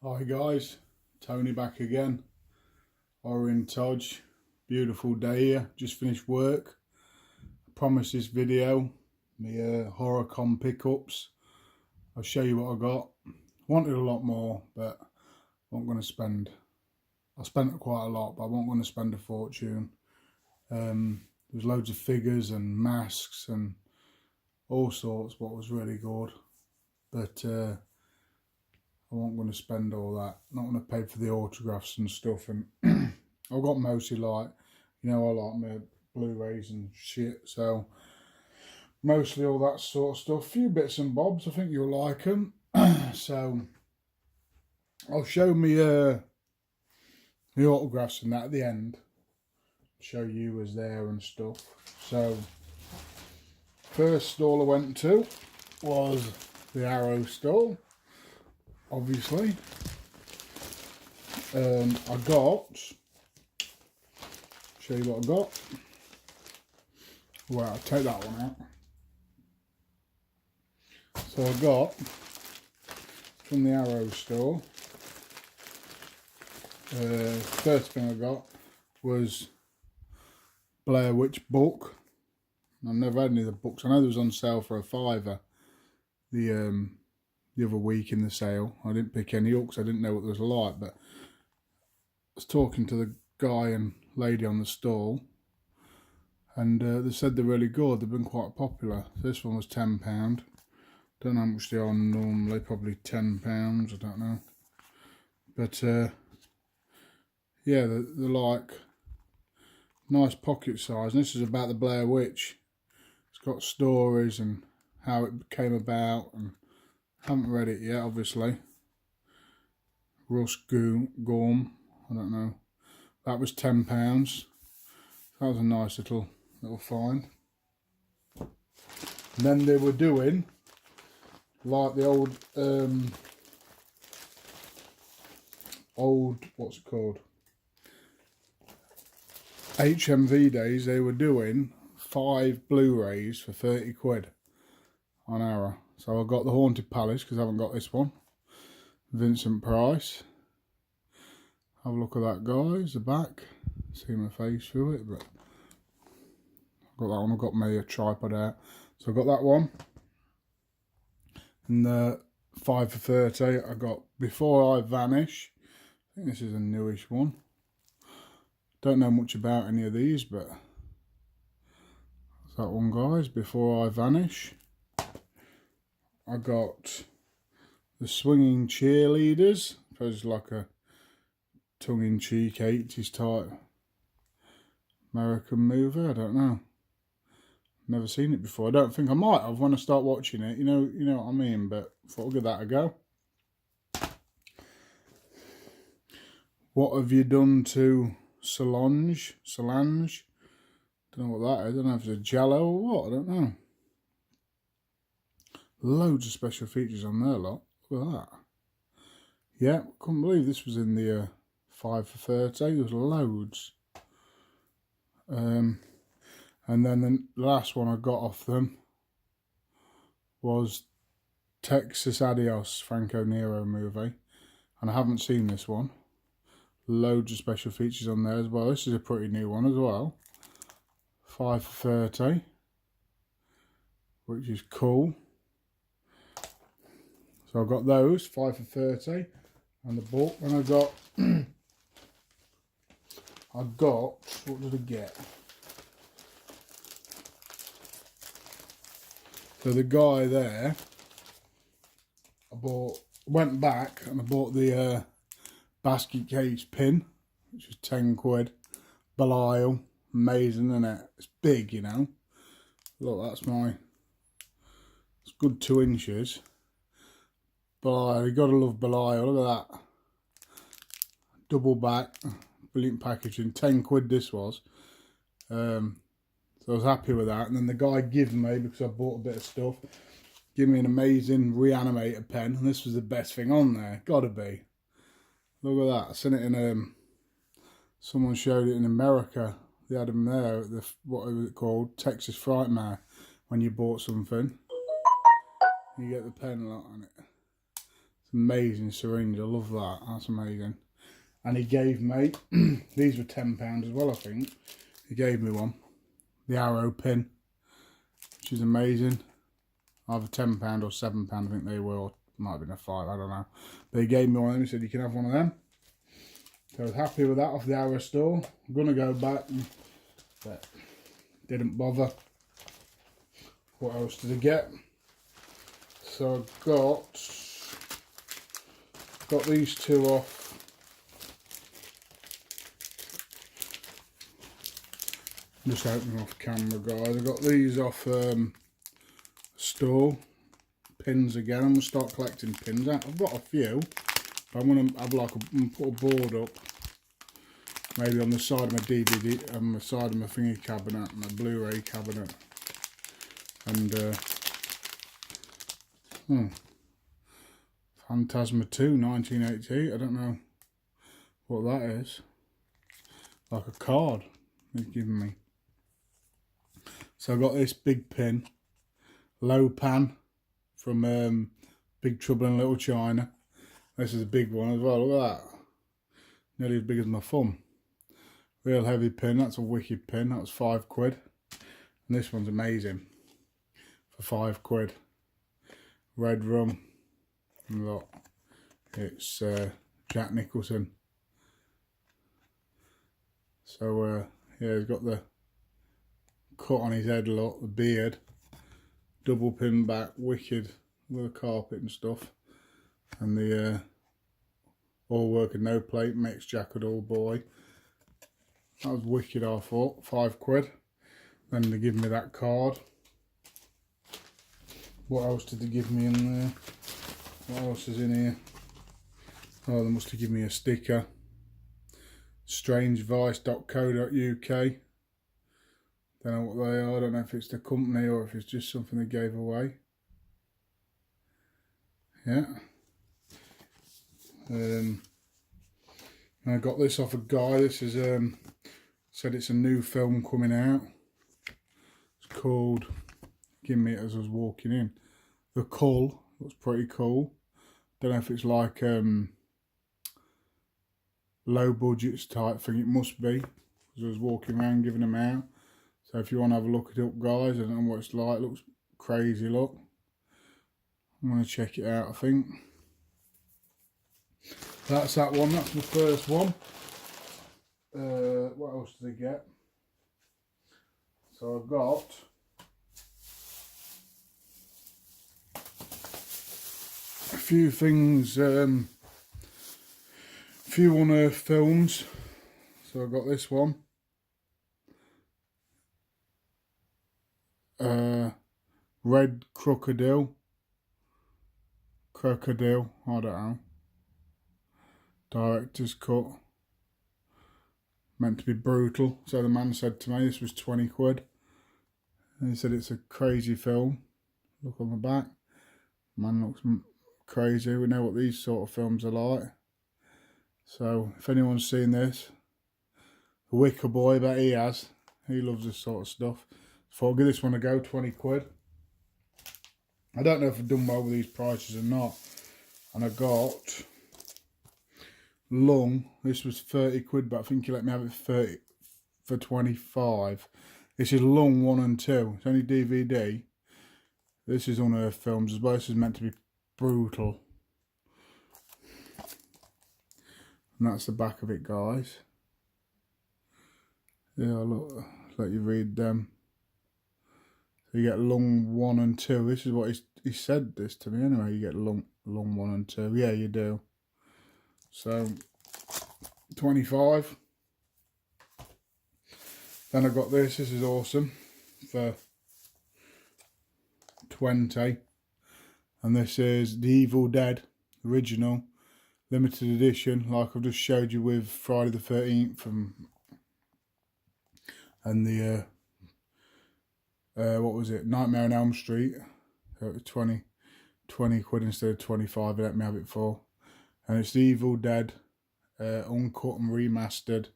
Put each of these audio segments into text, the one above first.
Hi guys, Tony back again. Orange Todge, beautiful day here. Just finished work. I promised this video, my Horrorcon pickups. I'll show you what I got. Wanted a lot more, but I wasn't going to spend. I spent quite a lot, but I wasn't going to spend a fortune. There's loads of figures and masks and all sorts. What was really good, but I wasn't going to spend all that. Not going to pay for the autographs and stuff. And I've got mostly like, I like my Blu-rays and shit. So mostly all that sort of stuff. A few bits and bobs. I think you'll like them. So I'll show me the autographs and that at the end. Show you was there and stuff. So first stall I went to was the Arrow stall. Obviously, I got, show you what I got. Well, I'll take that one out. So I got from the Arrow store, first thing I got was Blair Witch book. I've never had any of the books. I know there was on sale for £5 the other week in the sale. I didn't pick any up because I didn't know what there was like, but I was talking to the guy and lady on the stall, and they said they're really good. They've been quite popular. So this one was £10. Don't know how much they are normally, probably £10, I don't know. But yeah, they're like nice pocket size, and this is about the Blair Witch. It's got stories and how it came about, and haven't read it yet, obviously. Russ Gorm, I don't know. That was £10. That was a nice little find. And then they were doing like the old what's it called? HMV days. They were doing 5 Blu-rays for 30 quid on Arrow. So I got the Haunted Palace because I haven't got this one. Vincent Price. Have a look at that, guys. The back. See my face through it, but I've got that one. I've got my tripod out. So I got that one. And the 5 for 30 I got Before I Vanish. I think this is a newish one. Don't know much about any of these, but that's that one, guys. Before I Vanish. I got The Swinging Cheerleaders. I suppose it's like a tongue-in-cheek 80s type American movie. I don't know. Never seen it before. I don't think I might have when I start watching it. You know what I mean. But I thought I'll give that a go. What Have You Done to Solange? Don't know what that is. I don't know if it's a Jello or what. I don't know. Loads of special features on there, lot. Look at that. Yeah, couldn't believe this was in the 5 for 30. There was loads. And then the last one I got off them was Texas Adios, Franco Nero movie. And I haven't seen this one. Loads of special features on there as well. This is a pretty new one as well. 5 for 30. Which is cool. So I got those, 5 for 30, and the book. And I got, what did I get? So the guy there, went back and I bought the basket case pin, which was 10 quid. Belial, amazing, isn't it? It's big, you know. Look, it's good 2 inches. Belial, you gotta love Belial, look at that. Double back, brilliant packaging, 10 quid this was. So I was happy with that. And then the guy gave me, because I bought a bit of stuff, give me an amazing Reanimator pen. And this was the best thing on there, gotta be. Look at that, I seen it in, someone showed it in America. They had them there, what was it called? Texas Frightmare, when you bought something. You get the pen a lot on it. It's Amazing syringe, I love that, that's amazing. And he gave me, these were £10 as well I think, he gave me one, the arrow pin, which is amazing. Either £10 or £7 I think they were, or might have been a 5, I don't know. But he gave me one of them, he said you can have one of them. So I was happy with that off the arrow store. I'm going to go back, but didn't bother. What else did I get? So I got these two off. Just opening off camera, guys. I got these off store. Pins again. I'm gonna start collecting pins. I've got a few, but I'm gonna have like put a board up, maybe on the side of my DVD, on the side of my thingy cabinet, my Blu-ray cabinet, and Phantasma 2, 1988. I don't know what that is. Like a card he's given me. So I got this big pin, low pan from Big Trouble in Little China. This is a big one as well. Look at that, nearly as big as my thumb. Real heavy pin. That's a wicked pin. That was £5. And this one's amazing for £5. Red rum. And look, it's Jack Nicholson. So yeah, he's got the cut on his head, look, the beard, double pin back, wicked with the carpet and stuff, and the all work and no plate, makes jacket all boy. That was wicked, I thought. £5. Then they give me that card. What else did they give me in there? What else is in here? Oh, they must have given me a sticker. strangevice.co.uk. Don't know what they are. I don't know if it's the company or if it's just something they gave away. Yeah. I got this off a guy. This is said it's a new film coming out. It's called, give me it as I was walking in, The Cull. Looks pretty cool. Don't know if it's like low budgets type thing. It must be, because I was walking around giving them out. So if you want to have a look it up, guys, I don't know what it's like. It looks crazy, look. I'm going to check it out, I think. That's that one. That's my first one. What else did I get? So I've got a few things, a few unearthed films. So I've got this one. Red Crocodile, I don't know. Director's cut. Meant to be brutal. So the man said to me this was £20. And he said it's a crazy film. Look on the back. Man looks crazy. We know what these sort of films are like. So if anyone's seen this, the Wicker Boy, bet he has. He loves this sort of stuff. So I'll give this one a go, £20. I don't know if I've done well with these prices or not. And I got Lung. This was £30, but I think he let me have it for 25. This is Lung 1 and 2. It's only DVD. This is unearthed films as well. This is meant to be brutal. And that's the back of it, guys. Yeah, look, let you read them. So you get Lung 1 and 2. This is what he said this to me anyway. You get Lung 1 and 2. Yeah, you do. So 25. Then I got this. This is awesome for 20. And this is The Evil Dead original limited edition, like I've just showed you with Friday the 13th and the what was it, Nightmare on Elm Street. So it was 20 quid instead of 25. They let me have it for. And it's The Evil Dead uncut and remastered,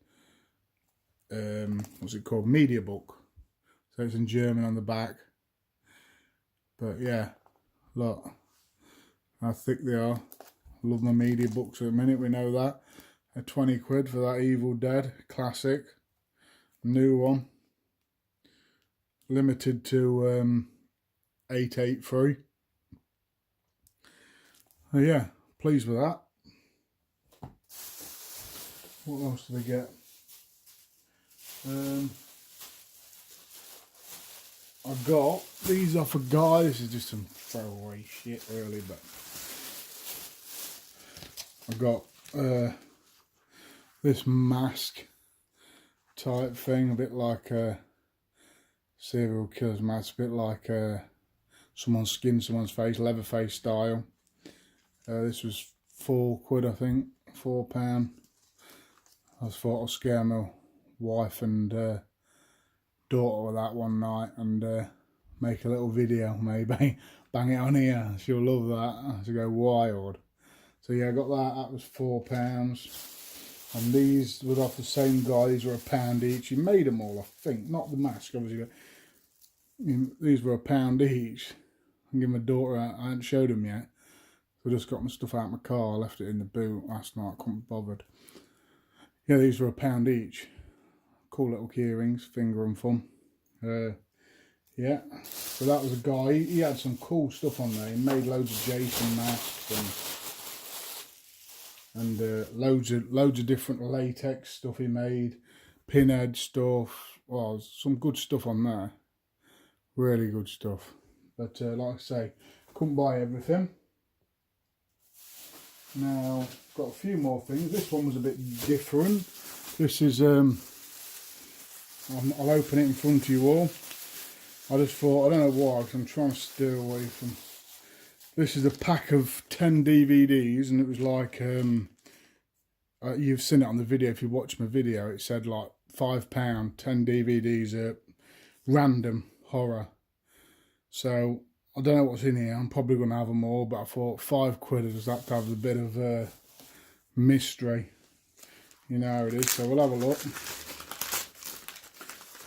what's it called, media book. So it's in German on the back. But yeah, look how thick they are. Love my media books at the minute, we know that. 20 quid for that Evil Dead classic. New one. Limited to 883. Oh yeah, pleased with that. What else did I get? I got these off a guy. This is just some throwaway shit really, but I got this mask type thing, a bit like a serial killer's mask, a bit like someone skinned someone's face, Leatherface style. This was £4, I think, £4. I just thought I'd scare my wife and daughter with that one night and make a little video, maybe bang it on here. She'll love that. She'll go wild. So yeah, I got that. That was £4. And these were off the same guy. These were £1 each. He made them all, I think. Not the mask, obviously. But these were £1 each. I give my daughter. I hadn't showed them yet. So I just got my stuff out of my car. I left it in the boot last night. Couldn't be bothered. Yeah, these were £1 each. Cool little key rings, finger and thumb. Yeah, so that was a guy. He had some cool stuff on there. He made loads of Jason masks and loads of different latex stuff he made, pinhead stuff. Well, some good stuff on there. Really good stuff. But like I say, couldn't buy everything. Now, got a few more things. This one was a bit different. This is I'll open it in front of you all. I just thought, I don't know why, because I'm trying to steer away from... This is a pack of 10 DVDs, and it was like, you've seen it on the video, if you watch my video, it said like £5, 10 DVDs, random horror. So, I don't know what's in here, I'm probably going to have them all, but I thought £5, I just have to have a bit of mystery. You know how it is, so we'll have a look.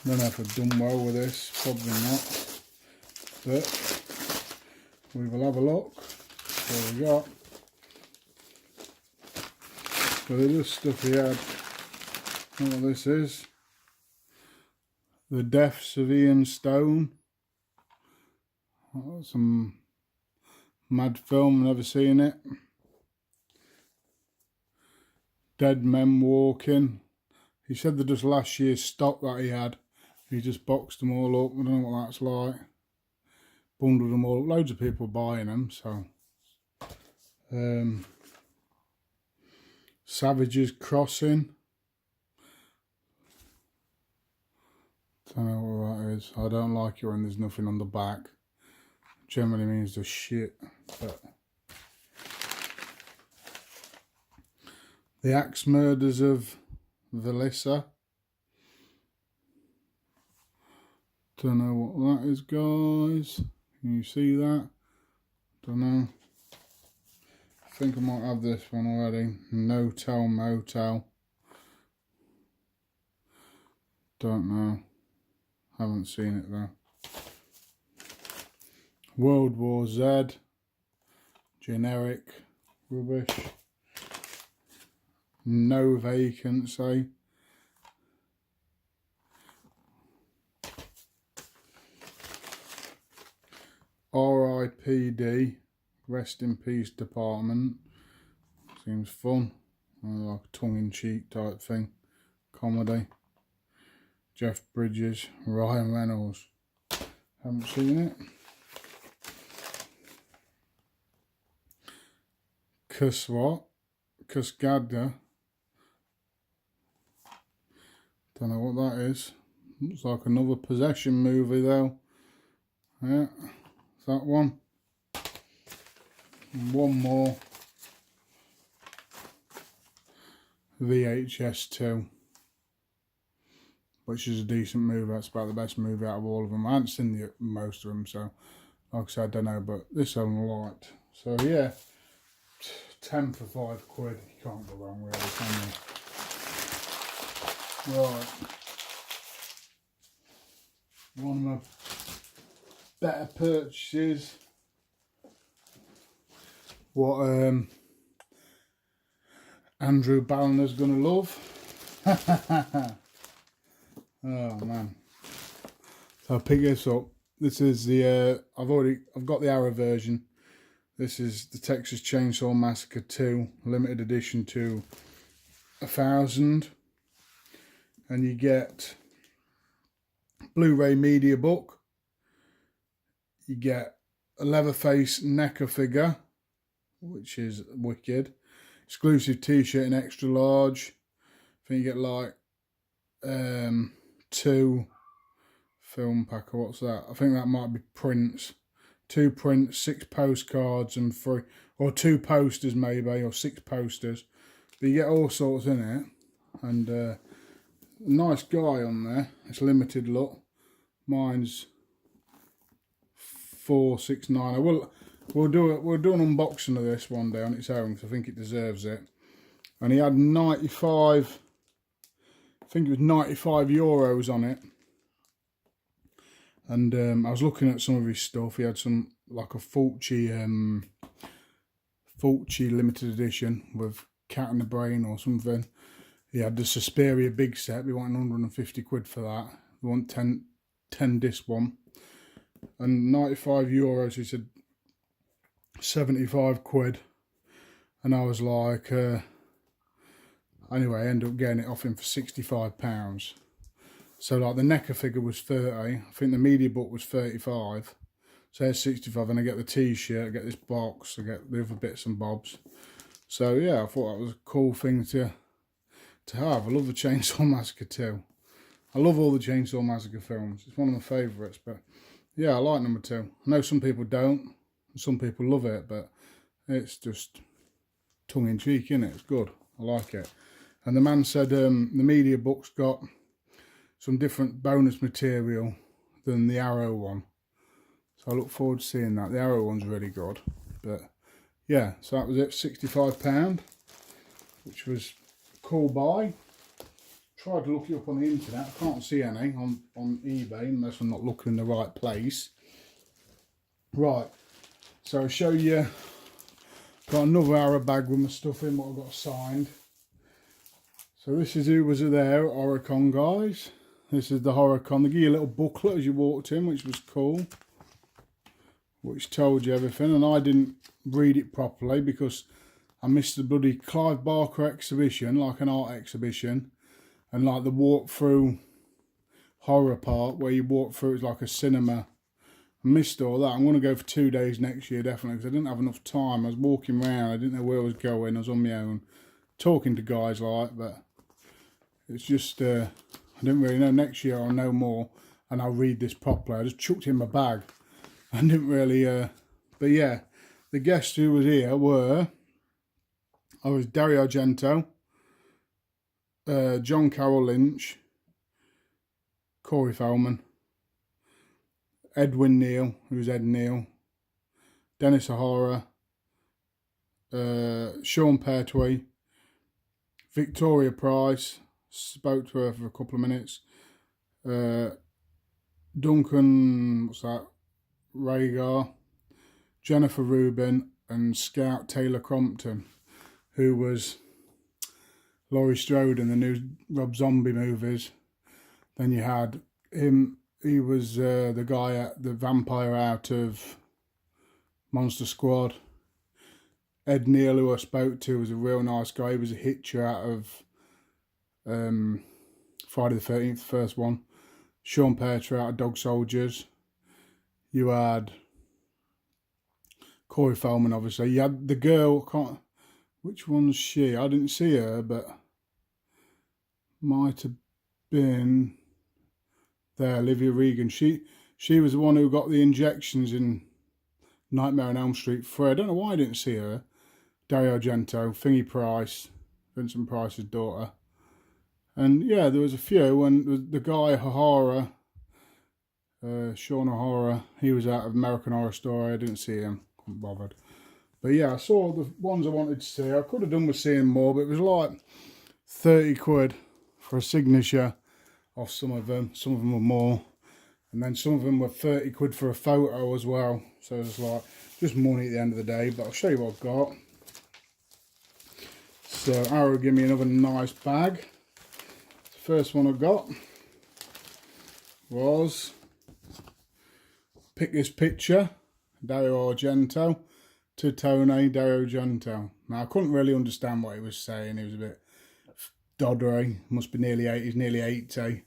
I don't know if I've done well with this, probably not, but we will have a look. What we got. So the other stuff he had, I don't know what this is. The Deaths of Ian Stone. Oh, some mad film, never seen it. Dead Men Walking. He said they're just last year's stock that he had. He just boxed them all up. I don't know what that's like. Bundled them all up. Loads of people buying them, so. Savages Crossing. Don't know what that is. I don't like it when there's nothing on the back. Generally means the shit. But The Axe Murders of Velissa. Don't know what that is, guys. Can you see that? Don't know. I think I might have this one already. No Tell Motel. Don't know. Haven't seen it though. World War Z. Generic rubbish. No Vacancy. R.I.P.D. Rest in Peace Department. Seems fun. Like a tongue-in-cheek type thing. Comedy. Jeff Bridges. Ryan Reynolds. Haven't seen it. Cascada. Don't know what that is. Looks like another possession movie though. Yeah, that one. And one more. VHS 2. Which is a decent movie. That's about the best movie out of all of them. I haven't seen most of them, so like I said, I don't know, but this I liked. So yeah, 10 for £5. You can't go wrong really, can you? Right. One of my better purchases. What Andrew Balliner's gonna love. Oh man. So I'll pick this up. This is the I've got the Arrow version. This is the Texas Chainsaw Massacre 2 limited edition to 1,000, and you get Blu-ray media book. You get a Leatherface NECA figure, which is wicked. Exclusive t-shirt in extra large. I think you get like 2 film pack, or what's that? I think that might be prints. 2 prints, 6 postcards and 3 or 2 posters maybe, or 6 posters. But you get all sorts in it, and a nice guy on there. It's limited look. Mine's 469. We'll do an unboxing of this one day on its own, because I think it deserves it. And he had 95. I think it was 95 euros on it. And I was looking at some of his stuff. He had some, like a Fulci limited edition with Cat in the Brain or something. He had the Suspiria big set. We wanted 150 quid for that. We want 10 disc one. And 95 euros, he said 75 quid. And I was like, anyway, I ended up getting it off him for £65. So like the NECA figure was 30, I think the media book was 35, so there's 65, and I get the t-shirt, I get this box, I get the other bits and bobs. So yeah, I thought that was a cool thing to have. I love the Chainsaw Massacre 2. I love all the Chainsaw Massacre films. It's one of my favourites, but yeah, I like number 2. I know some people don't, and some people love it, but it's just tongue-in-cheek, isn't it? It's good. I like it. And the man said the media book's got some different bonus material than the Arrow one, so I look forward to seeing that. The Arrow one's really good, but yeah, so that was it, £65, which was a cool buy. Tried to look it up on the internet, I can't see any on eBay unless I'm not looking in the right place. Right, so I'll show you, got another Arrow bag with my stuff in, what I've got signed. So this is who was there at Horrorcon, guys. This is the Horrorcon. They give you a little booklet as you walked in, which was cool, which told you everything. And I didn't read it properly because I missed the bloody Clive Barker exhibition, like an art exhibition, and like the walk through horror part where you walk through, it's like a cinema. I missed all that. I'm going to go for 2 days next year, definitely, because I didn't have enough time. I was walking around, I didn't know where I was going, I was on my own, talking to guys like, but it's just, I didn't really know. Next year I'll know more and I'll read this properly. I just chucked it in my bag. I didn't really, but yeah, the guests who was here were, I was Dario Argento, John Carroll Lynch, Corey Feldman, Edwin Neal, who was Ed Neal, Dennis O'Hara, Sean Pertwee, Victoria Price, spoke to her for a couple of minutes, Duncan, what's that, Rhaegar, Jennifer Rubin, and Scout Taylor Crompton, who was Laurie Strode in the new Rob Zombie movies. Then you had him, he was the guy, the vampire out of Monster Squad. Ed Neal, who I spoke to, was a real nice guy. He was a hitcher out of Friday the 13th, the first one. Sean Pertwee out of Dog Soldiers. You had Corey Feldman, obviously. You had the girl, which one's she? I didn't see her, but might have been there, Olivia Regan. She was the one who got the injections in Nightmare on Elm Street 3. I don't know why I didn't see her. Dario Argento, Thingy Price, Vincent Price's daughter. And yeah, there was a few, and the guy O'Hara, Sean O'Hara, he was out of American Horror Story. I didn't see him, couldn't be bothered. But yeah, I saw the ones I wanted to see. I could have done with seeing more, but it was like 30 quid for a signature off some of them. Some of them were more. And then some of them were 30 quid for a photo as well. So it was like, just money at the end of the day. But I'll show you what I've got. So Arrow gave me another nice bag. The first one I got was Pick This Picture, Dario Argento, to Tony, Dario Argento. Now I couldn't really understand what he was saying. He was a bit doddery. Must be nearly 80. He's nearly 80.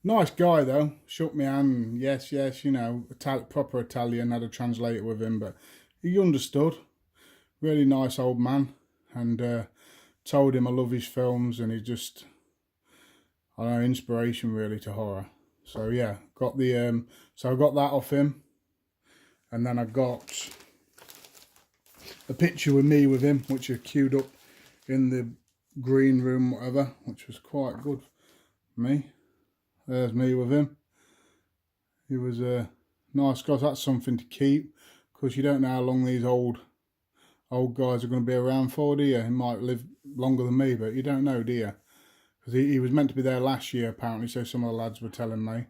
Nice guy though. Shook my hand. Yes, you know, proper Italian. Had a translator with him, but he understood. Really nice old man. And told him I love his films, and he just, I don't know, inspiration really to horror. So yeah, got the so I got that off him, and then I got a picture with me with him, which I queued up in the green room, whatever, which was quite good for me. There's me with him. He was a nice guy. That's something to keep, because you don't know how long these old guys are going to be around for, do you? He might live longer than me, but you don't know, do you? Because he was meant to be there last year, apparently, so some of the lads were telling me.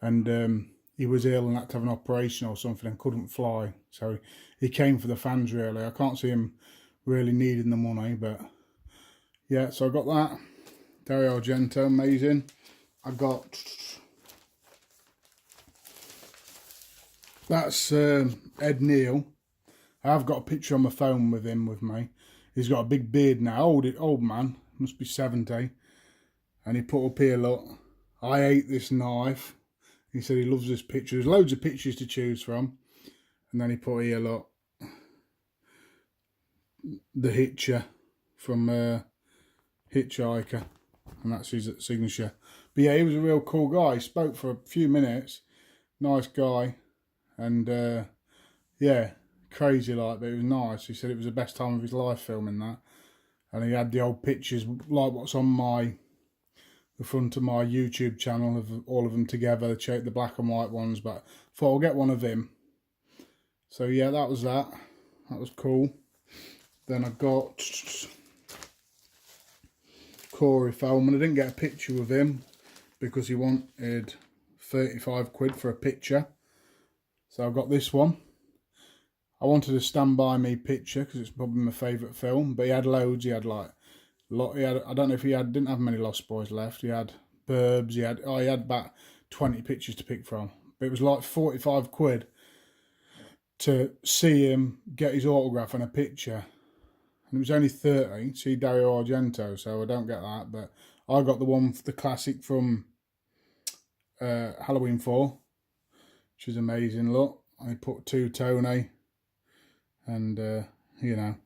And he was ill and had to have an operation or something and couldn't fly. So he came for the fans, really. I can't see him really needing the money, but yeah, so I got that. Dario Argento, amazing. I got, that's Ed Neal. I've got a picture on my phone with him with me. He's got a big beard now, old man, must be 70. And he put up here, look, I hate this knife. He said he loves this picture. There's loads of pictures to choose from. And then he put here, look, the Hitcher from Hitchhiker. And that's his signature. But yeah, he was a real cool guy. He spoke for a few minutes. Nice guy. And yeah, crazy like, but it was nice. He said it was the best time of his life filming that. And he had the old pictures like what's on the front of my YouTube channel, of all of them together, the black and white ones, but I thought I'll get one of him. So yeah, that was that. That was cool. Then I got Corey Feldman. I didn't get a picture with him because he wanted 35 quid for a picture. So I got this one. I wanted a Stand By Me picture because it's probably my favourite film, but he had loads. He had like, I don't know if didn't have many Lost Boys left. He had Burbs. He had about 20 pictures to pick from. But it was like 45 quid to see him, get his autograph and a picture. And it was only 30. See Dario Argento, so I don't get that. But I got the one, the classic from Halloween 4, which is amazing. Look, I put to Tony and you know,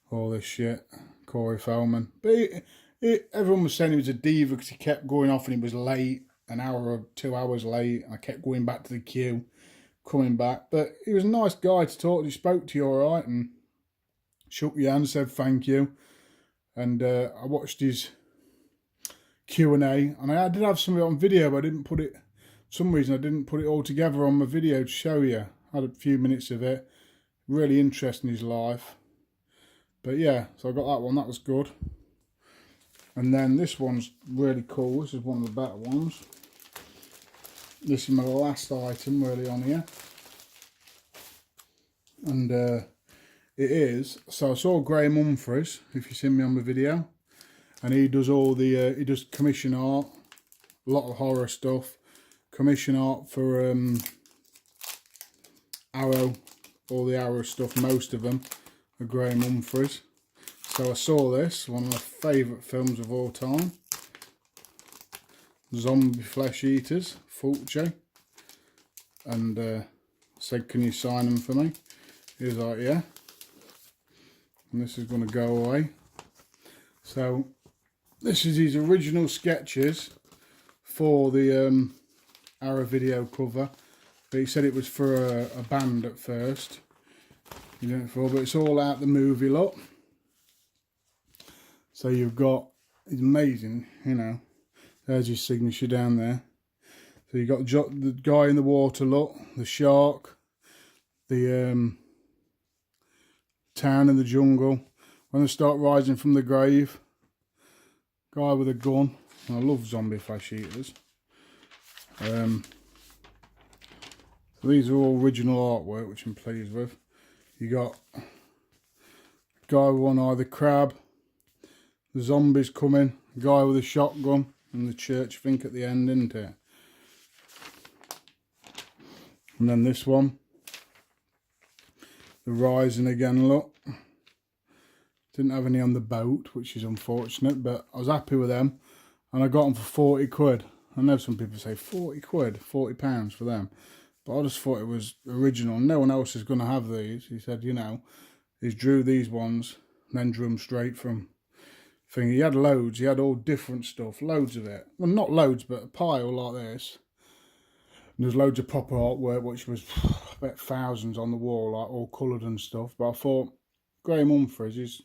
all this shit. Corey Feldman. But everyone was saying he was a diva because he kept going off and he was late, an hour or 2 hours late. I kept going back to the queue, coming back. But he was a nice guy to talk to. He spoke to you all right and shook your hand, said thank you. And I watched his Q&A. And I did have some of it on video, but I didn't put it, for some reason I didn't put it all together on my video to show you. I had a few minutes of it. Really interesting his life. But yeah, so I got that one, that was good. And then this one's really cool. This is one of the better ones. This is my last item really on here. And it is, so I saw Graham Humphries, if you've seen me on the video. And he does all the, he does commission art, a lot of horror stuff. Commission art for Arrow, all the Arrow stuff, most of them. Graham Humphries. So I saw this, one of my favourite films of all time. Zombie Flesh Eaters, Fulci. And said, can you sign them for me? He was like, yeah. And this is going to go away. So this is his original sketches for the Arrow video cover. But he said it was for a band at first. But it's all out the movie lot. So you've got, it's amazing, you know. There's his signature down there. So you've got the guy in the water lot, the shark, the town in the jungle. When they start rising from the grave, guy with a gun. I love zombie flesh eaters. So these are all original artwork, which I'm pleased with. You got guy with one eye, the crab, The zombies coming, guy with a shotgun, and the church, I think, at the end, isn't it? And then this one, the Rising again, look. Didn't have any on the boat, which is unfortunate, but I was happy with them. And I got them for 40 quid. I know some people say 40 quid, £40 for them. But I just thought it was original. No one else is going to have these. He said, you know, he drew these ones and then drew them straight from thing. He had loads. He had all different stuff, loads of it. Well, not loads, but a pile like this. And there's loads of proper artwork, which was about thousands on the wall, like all coloured and stuff. But I thought, Graham Humphries,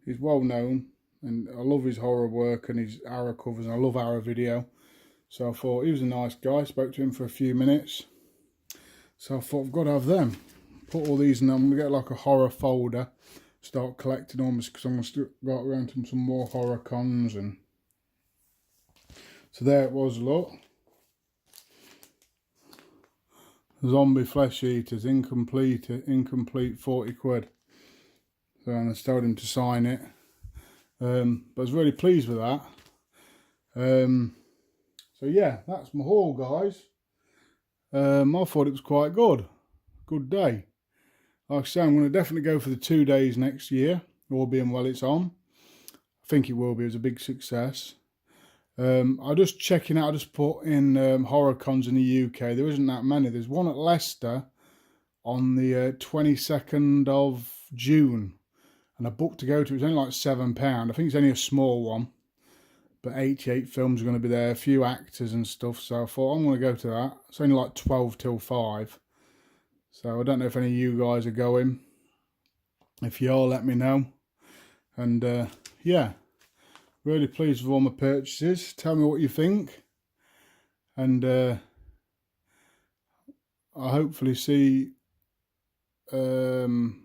he's well known, and I love his horror work and his horror covers, and I love horror video. So I thought he was a nice guy. Spoke to him for a few minutes. So I thought I've got to have them. Put all these in. I'm gonna get like a horror folder. Start collecting them because I'm gonna go around to some more horror cons. And so there it was. Look, zombie flesh eaters, incomplete 40 quid. So and I told him to sign it. But I was really pleased with that. So yeah, that's my haul, guys. I thought it was quite good. Good day. Like I say, I'm going to definitely go for the 2 days next year, all being well it's on. I think it will be. It was a big success. I'm just checking out, I just put in horror cons in the UK. There isn't that many. There's one at Leicester on the 22nd of June. And I booked to go to, it was only like £7. I think it's only a small one. But 88 films are going to be there, a few actors and stuff. So I thought, I'm going to go to that. It's only like 12 till 5. So I don't know if any of you guys are going. If you are, let me know. And yeah, really pleased with all my purchases. Tell me what you think. And I hopefully see, I don't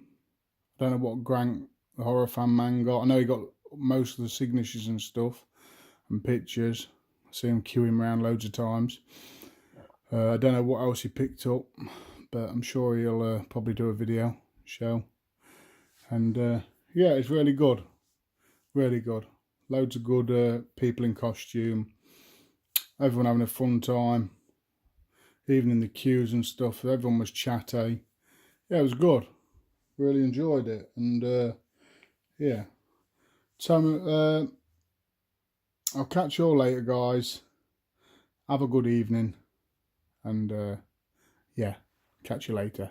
know what Grant, the horror fan man, got. I know he got most of the signatures and stuff and pictures. I see him queuing around loads of times. I don't know what else he picked up, but I'm sure he'll probably do a video show. And yeah, it's really good. Really good. Loads of good people in costume. Everyone having a fun time. Even in the queues and stuff, everyone was chatty. Yeah, it was good. Really enjoyed it. And yeah. So I'll catch you all later, guys. Have a good evening. And yeah, catch you later.